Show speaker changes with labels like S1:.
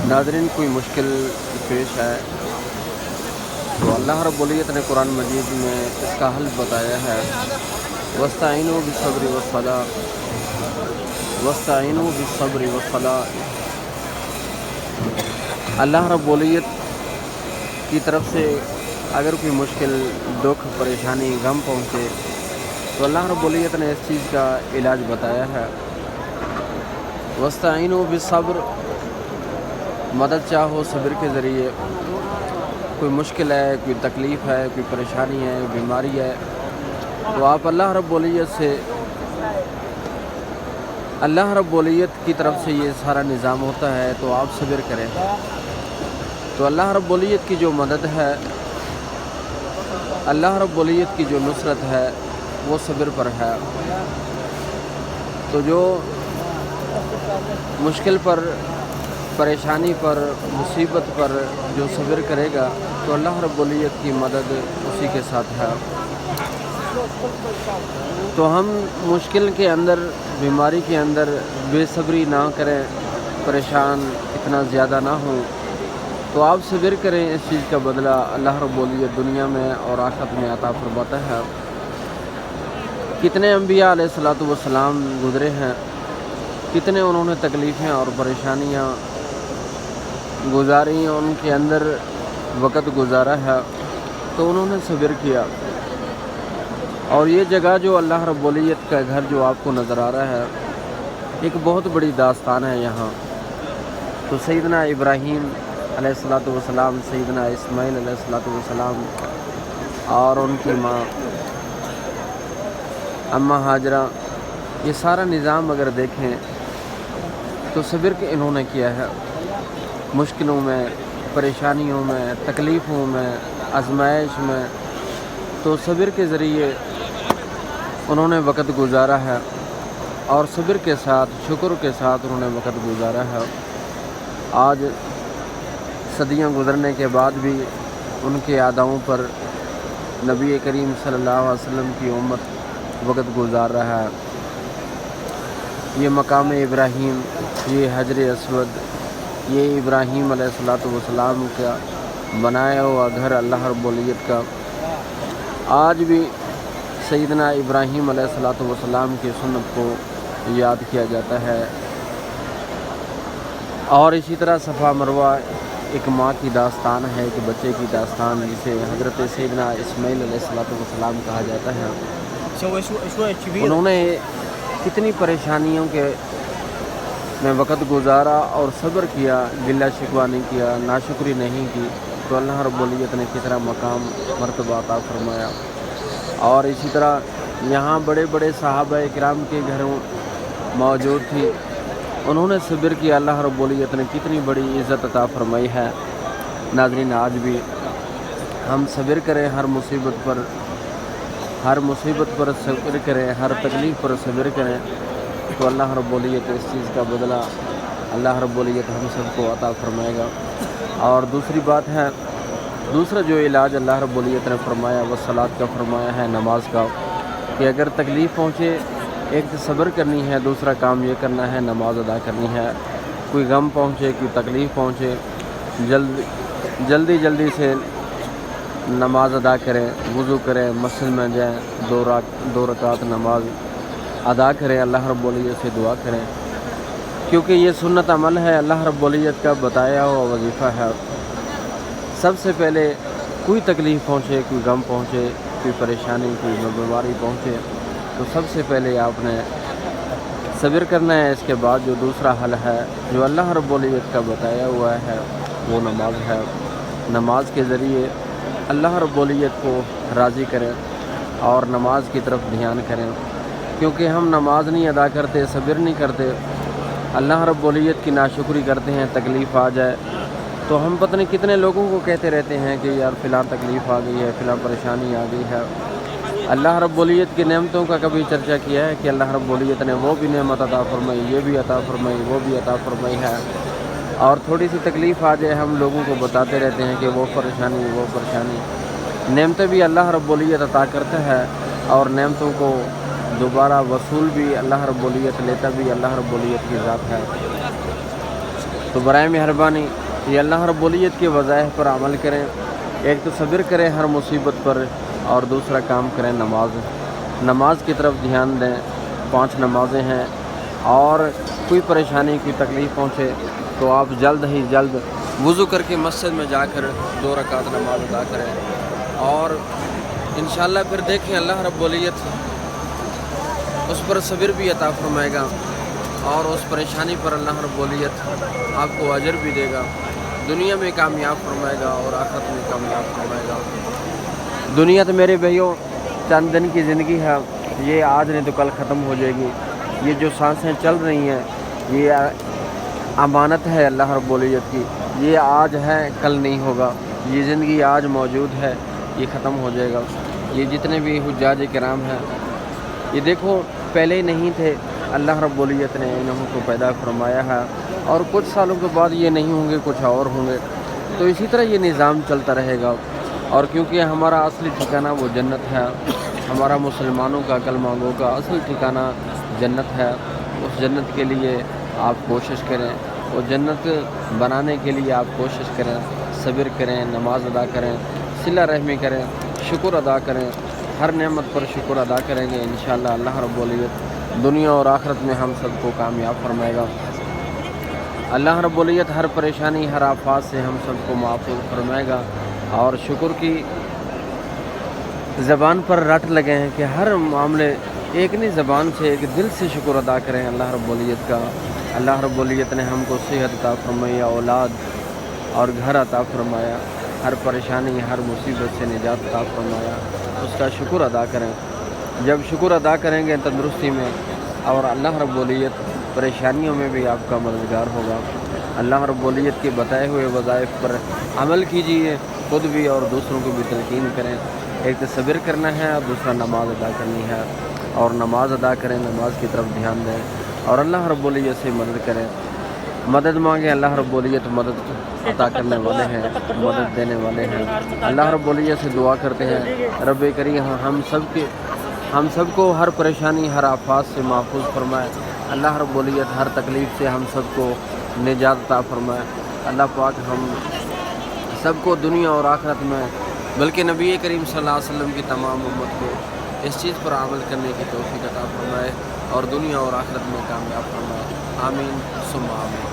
S1: ناظرین، کوئی مشکل پیش ہے تو اللہ رب العزت نے قرآن مجید میں اس کا حل بتایا ہے۔ وَاسْتَعِينُوا بِالصَّبْرِ وَالصَّلَاةِ، وَاسْتَعِينُوا بِالصَّبْرِ وَالصَّلَاةِ۔ اللہ رب العزت کی طرف سے اگر کوئی مشکل، دکھ، پریشانی، غم پہنچے تو اللہ رب العزت نے اس چیز کا علاج بتایا ہے۔ وَاسْتَعِينُوا بِالصَّبْرِ، مدد چاہو صبر کے ذریعے۔ کوئی مشکل ہے، کوئی تکلیف ہے، کوئی پریشانی ہے، بیماری ہے، تو آپ اللہ رب العزت سے، اللہ رب العزت کی طرف سے یہ سارا نظام ہوتا ہے، تو آپ صبر کریں۔ تو اللہ رب العزت کی جو مدد ہے، اللہ رب العزت کی جو نصرت ہے، وہ صبر پر ہے۔ تو جو مشکل پر، پریشانی پر، مصیبت پر جو صبر کرے گا تو اللہ رب العزت کی مدد اسی کے ساتھ ہے۔ تو ہم مشکل کے اندر، بیماری کے اندر بے صبری نہ کریں، پریشان اتنا زیادہ نہ ہوں، تو آپ صبر کریں۔ اس چیز کا بدلہ اللہ رب العزت دنیا میں اور آخرت میں عطا فرماتا ہے۔ کتنے انبیاء علیہ السلام گزرے ہیں، کتنے انہوں نے تکلیفیں اور پریشانیاں گزاری، ان کے اندر وقت گزارا ہے، تو انہوں نے صبر کیا۔ اور یہ جگہ جو اللہ رب العزت کا گھر جو آپ کو نظر آ رہا ہے، ایک بہت بڑی داستان ہے یہاں۔ تو سیدنا ابراہیم علیہ السلام، سیدنا اسماعیل علیہ السلام اور ان کی ماں اماں ہاجرہ، یہ سارا نظام اگر دیکھیں تو صبر کے انہوں نے کیا ہے۔ مشکلوں میں، پریشانیوں میں، تکلیفوں میں، آزمائش میں، تو صبر کے ذریعے انہوں نے وقت گزارا ہے، اور صبر کے ساتھ، شکر کے ساتھ انہوں نے وقت گزارا ہے۔ آج صدیاں گزرنے کے بعد بھی ان کے اداؤں پر نبی کریم صلی اللہ علیہ وسلم کی امت وقت گزار رہا ہے۔ یہ مقام ابراہیم، یہ حجر اسود، یہ ابراہیم علیہ السلام کا بنایا ہوا گھر اللہ رب العزت کا، آج بھی سیدنا ابراہیم علیہ السلام کی سنت کو یاد کیا جاتا ہے۔ اور اسی طرح صفا مروہ ایک ماں کی داستان ہے، ایک بچے کی داستان، جسے حضرت سیدنا اسماعیل علیہ السلام کہا جاتا ہے۔ انہوں نے کتنی پریشانیوں کے میں وقت گزارا اور صبر کیا، گلہ شکوہ نہیں کیا، ناشکری نہیں کی، تو اللہ رب العزت نے کتنا مقام، مرتبہ عطا فرمایا۔ اور اسی طرح یہاں بڑے بڑے صحابہ کرام کے گھروں موجود تھی، انہوں نے صبر کیا، اللہ رب العزت نے کتنی بڑی عزت عطا فرمائی ہے۔ ناظرین، آج بھی ہم صبر کریں، ہر مصیبت پر صبر کریں، ہر تکلیف پر صبر کریں، تو اللہ رب العزت اس چیز کا بدلہ اللہ رب العزت ہم سب کو عطا فرمائے گا۔ اور دوسری بات ہے، دوسرا جو علاج اللہ رب العزت نے فرمایا وہ صلاۃ کا فرمایا ہے، نماز کا، کہ اگر تکلیف پہنچے، ایک تو صبر کرنی ہے، دوسرا کام یہ کرنا ہے نماز ادا کرنی ہے۔ کوئی غم پہنچے، کوئی تکلیف پہنچے، جلدی سے نماز ادا کریں، وضو کریں، مسجد میں جائیں، دو رکعت نماز ادا کریں، اللہ رب العزت سے دعا کریں، کیونکہ یہ سنت عمل ہے، اللہ رب العزت کا بتایا ہوا وظیفہ ہے۔ سب سے پہلے کوئی تکلیف پہنچے، کوئی غم پہنچے، کوئی پریشانی، کوئی بیماری پہنچے، تو سب سے پہلے آپ نے صبر کرنا ہے۔ اس کے بعد جو دوسرا حل ہے، جو اللہ رب العزت کا بتایا ہوا ہے، وہ نماز ہے۔ نماز کے ذریعے اللہ رب العزت کو راضی کریں اور نماز کی طرف دھیان کریں، کیونکہ ہم نماز نہیں ادا کرتے، صبر نہیں کرتے، اللہ رب العزت کی ناشکری کرتے ہیں، تکلیف آ جائے تو ہم پتہ نہیں کتنے لوگوں کو کہتے رہتے ہیں کہ یار فلاں تکلیف آ گئی ہے، فلاں پریشانی آ گئی ہے۔ اللہ رب العزت کی نعمتوں کا کبھی چرچا کیا ہے کہ اللہ رب العزت نے وہ بھی نعمت عطا فرمائی، یہ بھی عطا فرمائی، وہ بھی عطا فرمائی ہے، اور تھوڑی سی تکلیف آ جائے ہم لوگوں کو بتاتے رہتے ہیں کہ وہ پریشانی، وہ پریشانی۔ نعمتیں بھی اللہ رب العزت عطا کرتا ہے، اور نعمتوں کو دوبارہ وصول بھی اللہ رب العزت لیتا بھی اللہ رب العزت کی ذات ہے۔ تو برائے مہربانی یہ اللہ رب العزت کے وظائف پر عمل کریں. ایک تو صبر کریں ہر مصیبت پر، اور دوسرا کام کریں نماز کی طرف دھیان دیں. 5 نمازیں ہیں، اور کوئی پریشانی کوئی تکلیف پہنچے تو آپ جلد ہی جلد وضو کر کے مسجد میں جا کر 2 رکعت نماز ادا کریں. اور انشاءاللہ پھر دیکھیں اللہ رب العزت اس پر صبر بھی عطا فرمائے گا، اور اس پریشانی پر اللہ رب العزت آپ کو اجر بھی دے گا. دنیا میں کامیاب فرمائے گا اور آخرت میں کامیاب فرمائے گا. دنیا تو میرے بھائیوں چند دن کی زندگی ہے، یہ آج نہیں تو کل ختم ہو جائے گی. یہ جو سانسیں چل رہی ہیں یہ امانت ہے اللہ رب العزت کی. یہ آج ہے کل نہیں ہوگا. یہ زندگی آج موجود ہے، یہ ختم ہو جائے گا. یہ جتنے بھی حجاج کرام ہیں یہ دیکھو پہلے نہیں تھے، اللہ رب العزت نے انہوں کو پیدا فرمایا ہے، اور کچھ سالوں کے بعد یہ نہیں ہوں گے، کچھ اور ہوں گے. تو اسی طرح یہ نظام چلتا رہے گا. اور کیونکہ ہمارا اصلی ٹھکانہ وہ جنت ہے، ہمارا مسلمانوں کا کلمہ گو کا اصل ٹھکانہ جنت ہے. اس جنت کے لیے آپ کوشش کریں، وہ جنت بنانے کے لیے آپ کوشش کریں، صبر کریں، نماز ادا کریں، صلہ رحمی کریں، شکر ادا کریں. ہر نعمت پر شکر ادا کریں گے انشاءاللہ اللہ رب العزت دنیا اور آخرت میں ہم سب کو کامیاب فرمائے گا. اللہ رب العزت ہر پریشانی ہر آفات سے ہم سب کو محفوظ فرمائے گا. اور شکر کی زبان پر رٹ لگے ہیں کہ ہر معاملے ایک نہیں زبان سے ایک دل سے شکر ادا کریں اللہ رب العزت کا. اللہ رب العزت نے ہم کو صحت عطا فرمائی، اولاد اور گھر عطا فرمایا، ہر پریشانی ہر مصیبت سے نجات عطا فرمایا. اس کا شکر ادا کریں. جب شکر ادا کریں گے تندرستی میں، اور اللہ رب العزت پریشانیوں میں بھی آپ کا مددگار ہوگا. اللہ رب العزت کے بتائے ہوئے وظائف پر عمل کیجیے، خود بھی اور دوسروں کو بھی تلقین کریں. ایک تو صبر کرنا ہے اور دوسرا نماز ادا کرنی ہے. اور نماز ادا کریں، نماز کی طرف دھیان دیں، اور اللہ رب العزت سے مدد کریں. مدد مانگیں، اللہ رب العزت مدد عطا کرنے والے ہیں، مدد دینے والے ہیں. اللہ رب العزت سے دعا کرتے ہیں رب کریم ہم سب کو ہر پریشانی ہر آفات سے محفوظ فرمائے. اللہ رب العزت ہر تکلیف سے ہم سب کو نجات عطا فرمائے. اللہ پاک ہم سب کو دنیا اور آخرت میں، بلکہ نبی کریم صلی اللہ علیہ وسلم کی تمام امت کو اس چیز پر عمل کرنے کی توفیق عطا فرمائے، اور دنیا اور آخرت میں کامیاب فرمائے. آمین ثم آمین.